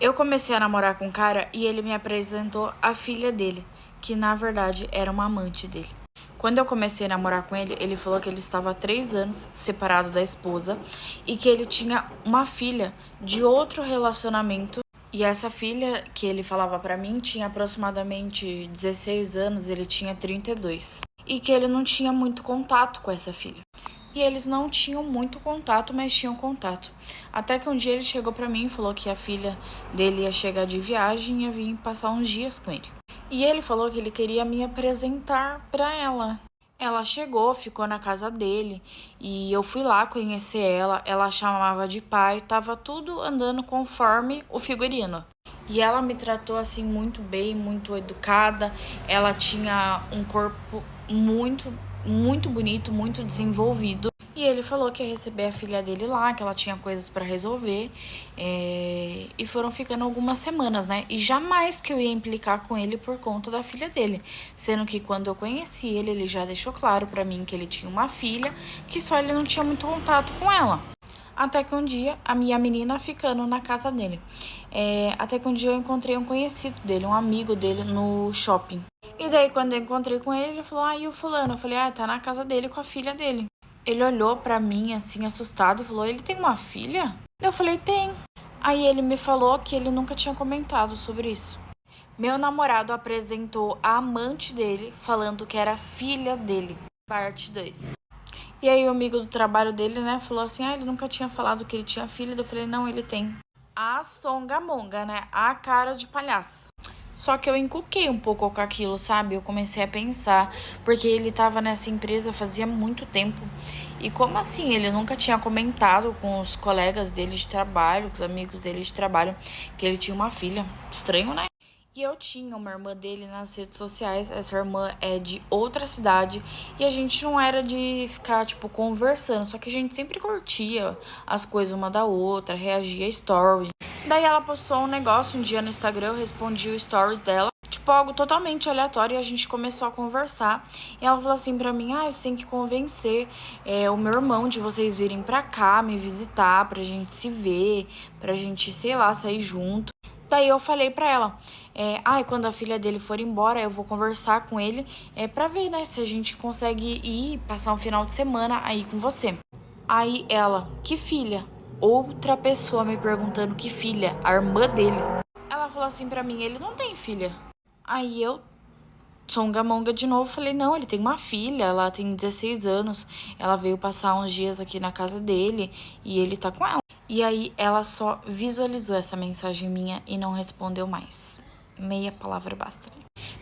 Eu comecei a namorar com um cara e ele me apresentou a filha dele, que na verdade era uma amante dele. Quando eu comecei a namorar com ele, ele falou que ele estava há 3 anos separado da esposa e que ele tinha uma filha de outro relacionamento. E essa filha que ele falava pra mim tinha aproximadamente 16 anos, ele tinha 32. E que ele não tinha muito contato com essa filha. E eles não tinham muito contato, mas tinham contato. Até que um dia ele chegou pra mim e falou que a filha dele ia chegar de viagem e ia vir passar uns dias com ele. E ele falou que ele queria me apresentar pra ela. Ela chegou, ficou na casa dele e eu fui lá conhecer ela. Ela chamava de pai, tava tudo andando conforme o figurino. E ela me tratou assim muito bem, muito educada. Ela tinha um corpo muito bonito, muito desenvolvido. E ele falou que ia receber a filha dele lá, que ela tinha coisas pra resolver. E foram ficando algumas semanas, né? E jamais que eu ia implicar com ele por conta da filha dele. Sendo que quando eu conheci ele, ele já deixou claro pra mim que ele tinha uma filha, que só ele não tinha muito contato com ela. Até que um dia, a minha menina ficando na casa dele. Até que um dia eu encontrei um conhecido dele, um amigo dele no shopping. E daí, quando eu encontrei com ele, ele falou, e o fulano? Eu falei, tá na casa dele com a filha dele. Ele olhou pra mim, assim, assustado, e falou, ele tem uma filha? Eu falei, tem. Aí ele me falou que ele nunca tinha comentado sobre isso. Meu namorado apresentou a amante dele, falando que era filha dele. Parte 2. E aí o amigo do trabalho dele, né, falou assim, ele nunca tinha falado que ele tinha filha. Eu falei, não, ele tem. A songamonga, né, a cara de palhaço. Só que eu encuquei um pouco com aquilo, sabe? Eu comecei a pensar, porque ele tava nessa empresa fazia muito tempo. E como assim? Ele nunca tinha comentado com os colegas dele de trabalho, com os amigos dele de trabalho, que ele tinha uma filha. Estranho, né? E eu tinha uma irmã dele nas redes sociais. Essa irmã é de outra cidade. E a gente não era de ficar, tipo, conversando. Só que a gente sempre curtia as coisas uma da outra, reagia a story. Daí ela postou um negócio um dia no Instagram, eu respondi o stories dela. Tipo, algo totalmente aleatório, e a gente começou a conversar. E ela falou assim pra mim, você tem que convencer o meu irmão de vocês virem pra cá, me visitar, pra gente se ver, pra gente, sei lá, sair junto. Daí eu falei pra ela, quando a filha dele for embora, eu vou conversar com ele pra ver, né, se a gente consegue ir passar um final de semana aí com você. Aí ela, que filha? Outra pessoa me perguntando que filha, a irmã dele. Ela falou assim pra mim, ele não tem filha. Aí eu, songamonga de novo, falei, não, ele tem uma filha, ela tem 16 anos, ela veio passar uns dias aqui na casa dele e ele tá com ela. E aí ela só visualizou essa mensagem minha e não respondeu mais. Meia palavra basta.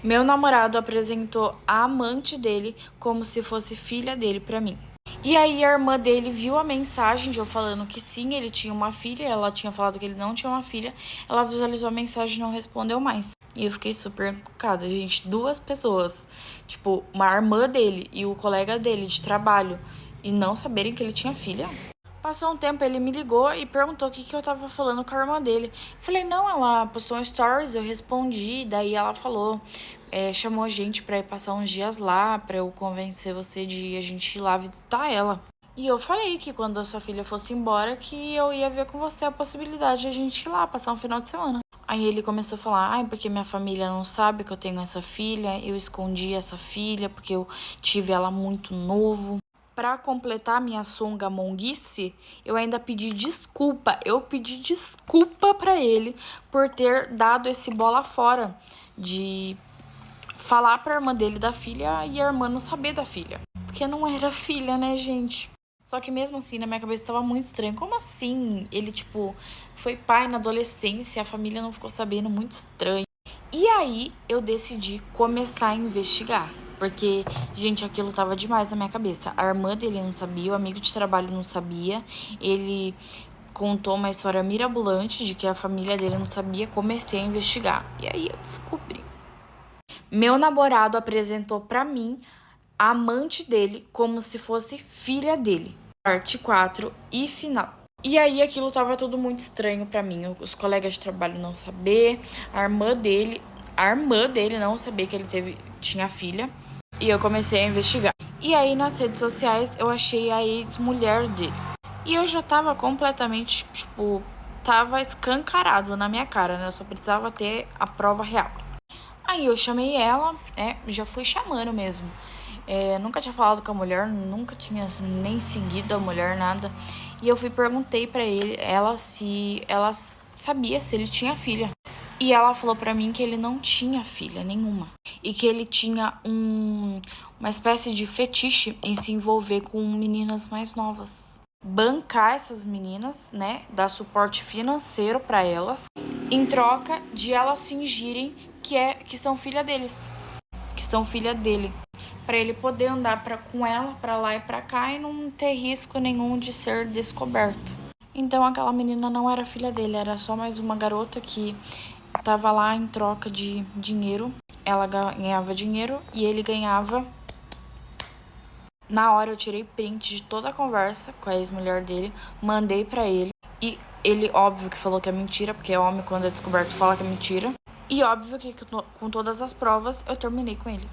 Meu namorado apresentou a amante dele como se fosse filha dele pra mim. E aí a irmã dele viu a mensagem de eu falando que sim, ele tinha uma filha, ela tinha falado que ele não tinha uma filha, ela visualizou a mensagem e não respondeu mais. E eu fiquei super encucada, gente, 2 pessoas, tipo, uma irmã dele e o colega dele de trabalho, e não saberem que ele tinha filha. Passou um tempo, ele me ligou e perguntou o que eu tava falando com a irmã dele. Falei, não, ela postou um stories, eu respondi, daí ela falou, chamou a gente pra ir passar uns dias lá, pra eu convencer você de a gente ir lá visitar ela. E eu falei que quando a sua filha fosse embora, que eu ia ver com você a possibilidade de a gente ir lá, passar um final de semana. Aí ele começou a falar, porque minha família não sabe que eu tenho essa filha, eu escondi essa filha porque eu tive ela muito novo. Pra completar minha songamonguice, eu ainda pedi desculpa. Eu pedi desculpa pra ele por ter dado esse bola fora de falar pra irmã dele da filha e a irmã não saber da filha. Porque não era filha, né, gente? Só que mesmo assim, na minha cabeça tava muito estranho. Como assim? Ele, tipo, foi pai na adolescência, a família não ficou sabendo, muito estranho. E aí eu decidi começar a investigar. Porque, gente, aquilo tava demais na minha cabeça. A irmã dele não sabia, o amigo de trabalho não sabia. Ele contou uma história mirabolante de que a família dele não sabia. Comecei a investigar. E aí eu descobri. Meu namorado apresentou pra mim a amante dele como se fosse filha dele. Parte 4 e final. E aí aquilo tava tudo muito estranho pra mim. Os colegas de trabalho não saber, a irmã dele não saber que ele tinha filha. E eu comecei a investigar. E aí nas redes sociais eu achei a ex-mulher dele. E eu já tava completamente, tipo, tava escancarado na minha cara, né? Eu só precisava ter a prova real. Aí eu chamei ela, já fui chamando mesmo. Nunca tinha falado com a mulher, nunca tinha assim, nem seguido a mulher, nada. E eu perguntei pra ela se ela sabia se ele tinha filha. E ela falou pra mim que ele não tinha filha nenhuma. E que ele tinha uma espécie de fetiche em se envolver com meninas mais novas. Bancar essas meninas, né? Dar suporte financeiro pra elas. Em troca de elas fingirem que são filha deles. Que são filha dele. Pra ele poder andar com ela pra lá e pra cá e não ter risco nenhum de ser descoberto. Então aquela menina não era filha dele, era só mais uma garota que tava lá em troca de dinheiro. Ela ganhava dinheiro e ele ganhava. Na hora eu tirei print de toda a conversa com a ex-mulher dele, mandei pra ele. E ele, óbvio que falou que é mentira, porque homem quando é descoberto fala que é mentira. E óbvio que com todas as provas eu terminei com ele.